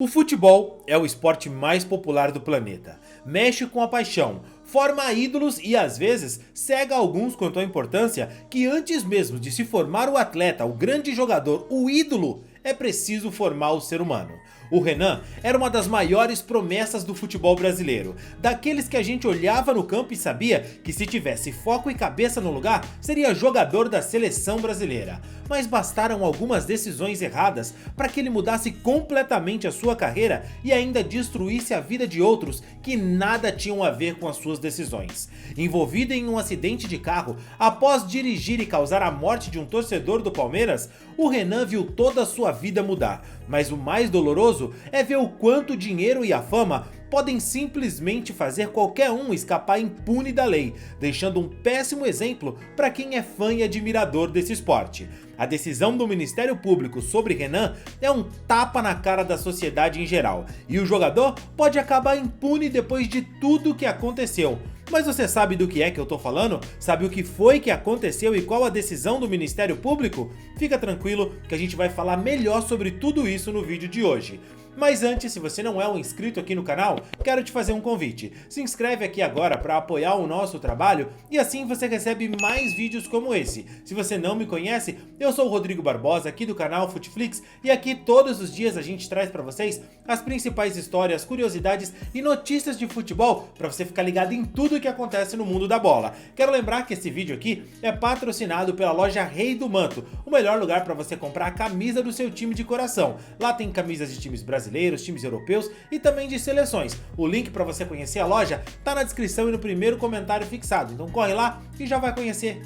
O futebol é o esporte mais popular do planeta. Mexe com a paixão, forma ídolos e às vezes cega alguns quanto à importância que antes mesmo de se formar o atleta, o grande jogador, o ídolo, é preciso formar o ser humano. O Renan era uma das maiores promessas do futebol brasileiro, daqueles que a gente olhava no campo e sabia que se tivesse foco e cabeça no lugar, seria jogador da seleção brasileira. Mas bastaram algumas decisões erradas para que ele mudasse completamente a sua carreira e ainda destruísse a vida de outros que nada tinham a ver com as suas decisões. Envolvido em um acidente de carro, após dirigir e causar a morte de um torcedor do Palmeiras, o Renan viu toda a sua vida mudar. Mas o mais doloroso é ver o quanto o dinheiro e a fama podem simplesmente fazer qualquer um escapar impune da lei, deixando um péssimo exemplo para quem é fã e admirador desse esporte. A decisão do Ministério Público sobre Renan é um tapa na cara da sociedade em geral, e o jogador pode acabar impune depois de tudo que aconteceu. Mas você sabe do que é que eu tô falando? Sabe o que foi que aconteceu e qual a decisão do Ministério Público? Fica tranquilo que a gente vai falar melhor sobre tudo isso no vídeo de hoje. Mas antes, se você não é um inscrito aqui no canal, quero te fazer um convite. Se inscreve aqui agora para apoiar o nosso trabalho e assim você recebe mais vídeos como esse. Se você não me conhece, eu sou o Rodrigo Barbosa aqui do canal Futflix e aqui todos os dias a gente traz para vocês as principais histórias, curiosidades e notícias de futebol para você ficar ligado em tudo que acontece no mundo da bola. Quero lembrar que esse vídeo aqui é patrocinado pela loja Rei do Manto, o melhor lugar para você comprar a camisa do seu time de coração. Lá tem camisas de times brasileiros, times europeus e também de seleções. O link para você conhecer a loja tá na descrição e no primeiro comentário fixado, então corre lá e já vai conhecer.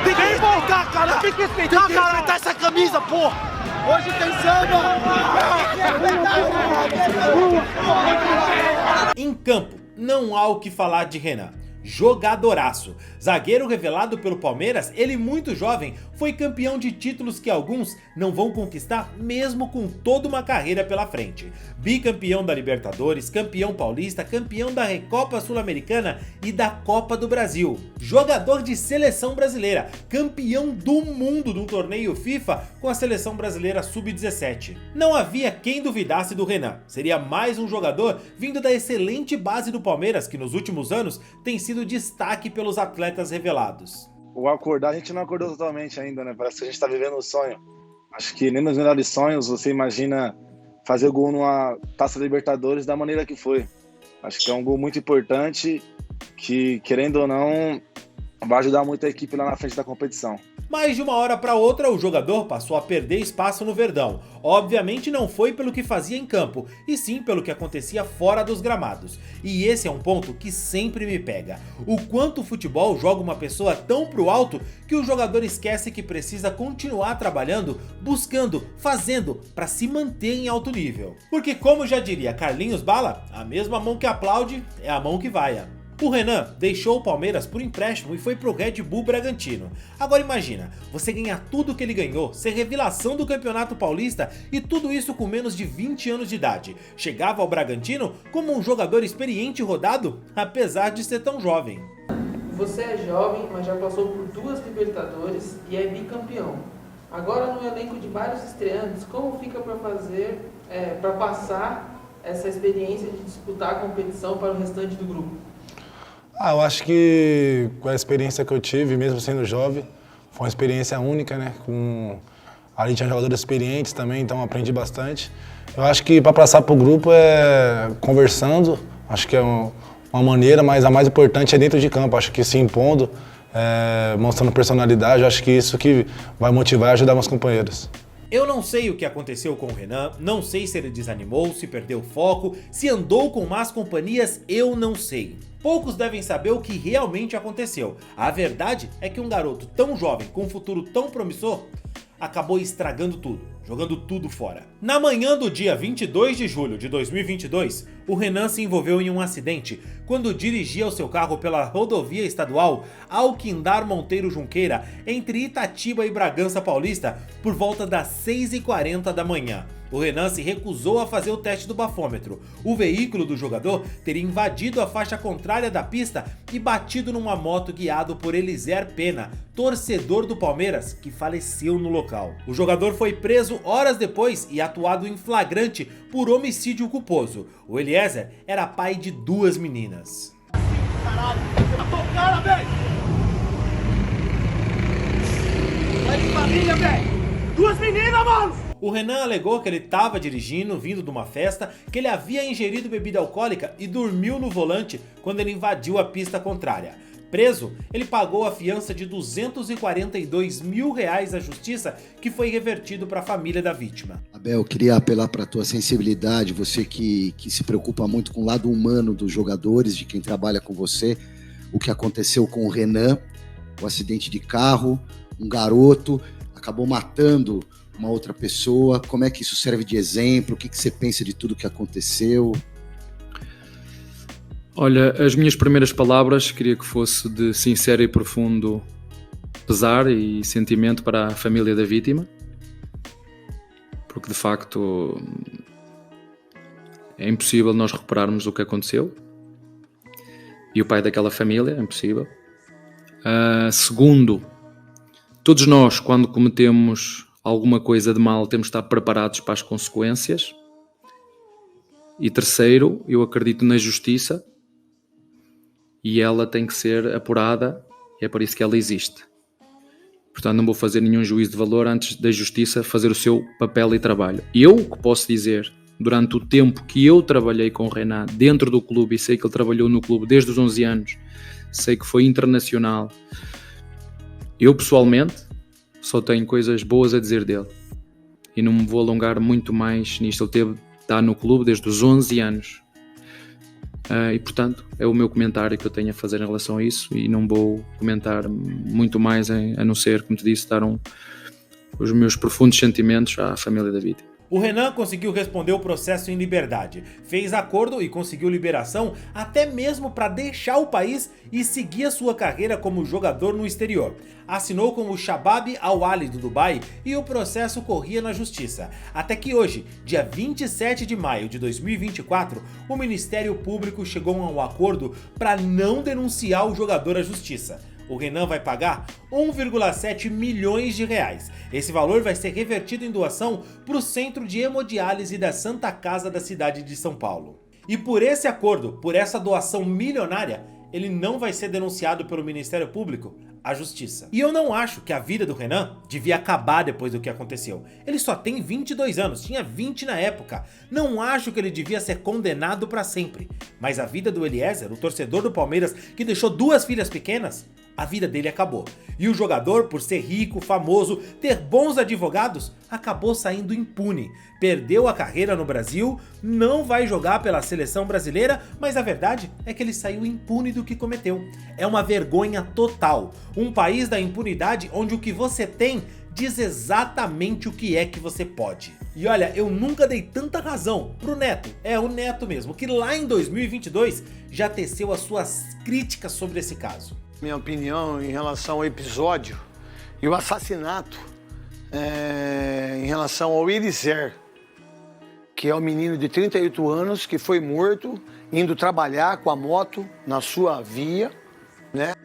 Tem que voltar, cara! Tem que respeitar essa camisa, porra! Hoje tem samba! Em campo, não há o que falar de Renan. Jogadoraço. Zagueiro revelado pelo Palmeiras, ele muito jovem foi campeão de títulos que alguns não vão conquistar mesmo com toda uma carreira pela frente. Bicampeão da Libertadores, campeão paulista, campeão da Recopa Sul-Americana e da Copa do Brasil. Jogador de seleção brasileira, campeão do mundo num torneio FIFA com a seleção brasileira Sub-17. Não havia quem duvidasse do Renan. Seria mais um jogador vindo da excelente base do Palmeiras que nos últimos anos tem sido destaque pelos atletas revelados. O acordar, a gente não acordou totalmente ainda, né? Parece que a gente tá vivendo um sonho. Acho que nem nos melhores sonhos você imagina fazer gol numa Taça Libertadores da maneira que foi. Acho que é um gol muito importante que, querendo ou não, vai ajudar muito a equipe lá na frente da competição. Mas de uma hora para outra o jogador passou a perder espaço no Verdão. Obviamente não foi pelo que fazia em campo, e sim pelo que acontecia fora dos gramados. E esse é um ponto que sempre me pega. O quanto o futebol joga uma pessoa tão pro alto que o jogador esquece que precisa continuar trabalhando, buscando, fazendo para se manter em alto nível. Porque como já diria Carlinhos Bala, a mesma mão que aplaude é a mão que vaia. O Renan deixou o Palmeiras por empréstimo e foi pro Red Bull Bragantino. Agora imagina, você ganhar tudo que ele ganhou, ser revelação do Campeonato Paulista e tudo isso com menos de 20 anos de idade. Chegava ao Bragantino como um jogador experiente e rodado, apesar de ser tão jovem. Você é jovem, mas já passou por 2 Libertadores e é bicampeão. Agora no elenco de vários estreantes, como fica para passar essa experiência de disputar a competição para o restante do grupo? Eu acho que com a experiência que eu tive, mesmo sendo jovem, foi uma experiência única, né? Ali tinha jogadores experientes também, então aprendi bastante. Eu acho que para passar para o grupo é conversando, acho que é uma maneira, mas a mais importante é dentro de campo. Acho que se impondo, mostrando personalidade, acho que isso que vai motivar e ajudar meus companheiros. Eu não sei o que aconteceu com o Renan, não sei se ele desanimou, se perdeu o foco, se andou com más companhias, eu não sei. Poucos devem saber o que realmente aconteceu. A verdade é que um garoto tão jovem, com um futuro tão promissor, acabou estragando tudo, jogando tudo fora. Na manhã do dia 22 de julho de 2022, O Renan se envolveu em um acidente quando dirigia o seu carro pela rodovia estadual Alquindar Monteiro Junqueira, entre Itatiba e Bragança Paulista, por volta das 6h40 da manhã. O Renan se recusou a fazer o teste do bafômetro. O veículo do jogador teria invadido a faixa contrária da pista e batido numa moto guiado por Eliser Pena, torcedor do Palmeiras, que faleceu no local. O jogador foi preso horas depois e atuado em flagrante por homicídio culposo. O Eliezer era pai de 2 meninas. Caralho, matou o cara, velho! Vai de família, velho! 2 meninas, mano! O Renan alegou que ele estava dirigindo, vindo de uma festa, que ele havia ingerido bebida alcoólica e dormiu no volante quando ele invadiu a pista contrária. Preso, ele pagou a fiança de R$242 mil à justiça, que foi revertido para a família da vítima. Abel, eu queria apelar para a tua sensibilidade, você que se preocupa muito com o lado humano dos jogadores, de quem trabalha com você, o que aconteceu com o Renan, o acidente de carro, um garoto, acabou matando uma outra pessoa. Como é que isso serve de exemplo? O que você pensa de tudo que aconteceu? Olha, as minhas primeiras palavras queria que fosse de sincero e profundo pesar e sentimento para a família da vítima, porque de facto é impossível nós recuperarmos o que aconteceu, e o pai daquela família, é impossível. Segundo, todos nós, quando cometemos alguma coisa de mal, temos de estar preparados para as consequências. E terceiro, eu acredito na justiça e ela tem que ser apurada, e é por isso que ela existe. Portanto, não vou fazer nenhum juízo de valor antes da justiça fazer o seu papel e trabalho. E eu que posso dizer, durante o tempo que eu trabalhei com o Renan dentro do clube, e sei que ele trabalhou no clube desde os 11 anos, sei que foi internacional, eu pessoalmente só tenho coisas boas a dizer dele e não me vou alongar muito mais nisto. Ele está no clube desde os 11 anos e portanto é o meu comentário que eu tenho a fazer em relação a isso, e não vou comentar muito mais, a não ser, como te disse, dar os meus profundos sentimentos à família da vítima. O Renan conseguiu responder o processo em liberdade, fez acordo e conseguiu liberação até mesmo para deixar o país e seguir a sua carreira como jogador no exterior. Assinou com o Shabab Al Ahly do Dubai e o processo corria na justiça. Até que hoje, dia 27 de maio de 2024, o Ministério Público chegou a um acordo para não denunciar o jogador à justiça. O Renan vai pagar 1,7 milhões de reais. Esse valor vai ser revertido em doação para o Centro de Hemodiálise da Santa Casa da cidade de São Paulo. E por esse acordo, por essa doação milionária, ele não vai ser denunciado pelo Ministério Público à Justiça. E eu não acho que a vida do Renan devia acabar depois do que aconteceu. Ele só tem 22 anos, tinha 20 na época. Não acho que ele devia ser condenado para sempre. Mas a vida do Eliezer, o torcedor do Palmeiras que deixou 2 filhas pequenas, a vida dele acabou. E o jogador, por ser rico, famoso, ter bons advogados, acabou saindo impune. Perdeu a carreira no Brasil, não vai jogar pela seleção brasileira, mas a verdade é que ele saiu impune do que cometeu. É uma vergonha total. Um país da impunidade onde o que você tem diz exatamente o que é que você pode. E olha, eu nunca dei tanta razão pro Neto, o Neto mesmo, que lá em 2022 já teceu as suas críticas sobre esse caso. Minha opinião em relação ao episódio e o assassinato em relação ao Eliser, que é um menino de 38 anos que foi morto indo trabalhar com a moto na sua via, né?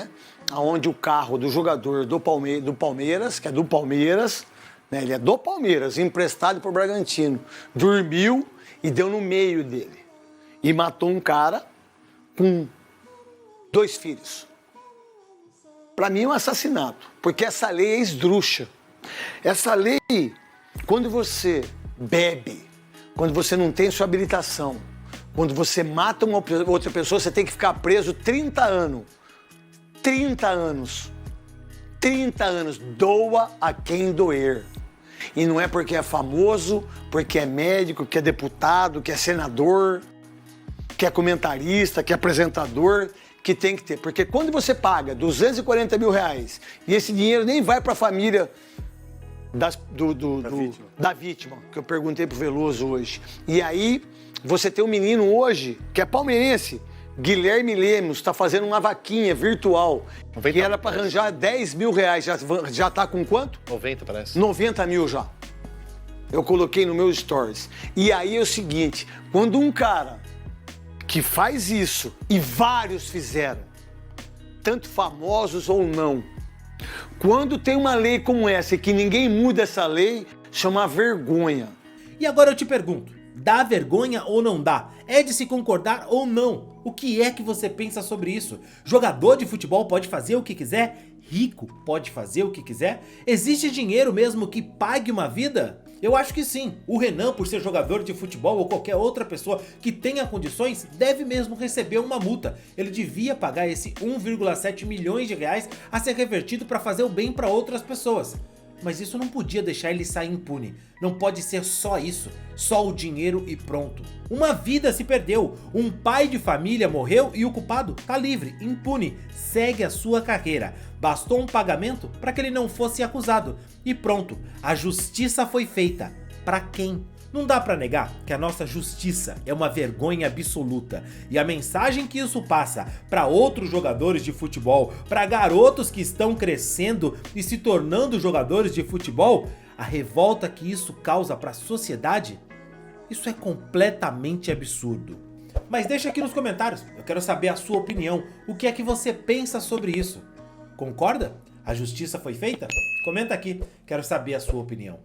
Onde o carro do jogador do Palmeiras, que é do Palmeiras, né? Ele é do Palmeiras, emprestado para o Bragantino, dormiu e deu no meio dele e matou um cara com 2 filhos. Para mim é um assassinato, porque essa lei é esdrúxula. Essa lei, quando você bebe, quando você não tem sua habilitação, quando você mata uma outra pessoa, você tem que ficar preso 30 anos. 30 anos. 30 anos. Doa a quem doer. E não é porque é famoso, porque é médico, que é deputado, que é senador, que é comentarista, que é apresentador, que tem que ter. Porque quando você paga 240 mil reais e esse dinheiro nem vai para a família da vítima, que eu perguntei pro Veloso hoje, e aí Você tem um menino hoje que é palmeirense, Guilherme Lemos, está fazendo uma vaquinha virtual, que era para arranjar 10 mil reais. Já tá com quanto? 90, parece. 90 mil já. Eu coloquei no meu stories. E aí é o seguinte, quando um cara que faz isso, e vários fizeram, tanto famosos ou não, quando tem uma lei como essa e que ninguém muda essa lei, chama vergonha. E agora eu te pergunto, dá vergonha ou não dá? É de se concordar ou não? O que é que você pensa sobre isso? Jogador de futebol pode fazer o que quiser? Rico pode fazer o que quiser? Existe dinheiro mesmo que pague uma vida? Eu acho que sim. O Renan, por ser jogador de futebol ou qualquer outra pessoa que tenha condições, deve mesmo receber uma multa. Ele devia pagar esse 1,7 milhões de reais a ser revertido para fazer o bem para outras pessoas. Mas isso não podia deixar ele sair impune. Não pode ser só isso, só o dinheiro e pronto. Uma vida se perdeu, um pai de família morreu e o culpado tá livre, impune, segue a sua carreira. Bastou um pagamento para que ele não fosse acusado. E pronto, a justiça foi feita. Para quem? Não dá pra negar que a nossa justiça é uma vergonha absoluta, e a mensagem que isso passa para outros jogadores de futebol, para garotos que estão crescendo e se tornando jogadores de futebol, a revolta que isso causa para a sociedade, isso é completamente absurdo. Mas deixa aqui nos comentários, eu quero saber a sua opinião, o que é que você pensa sobre isso? Concorda? A justiça foi feita? Comenta aqui, quero saber a sua opinião.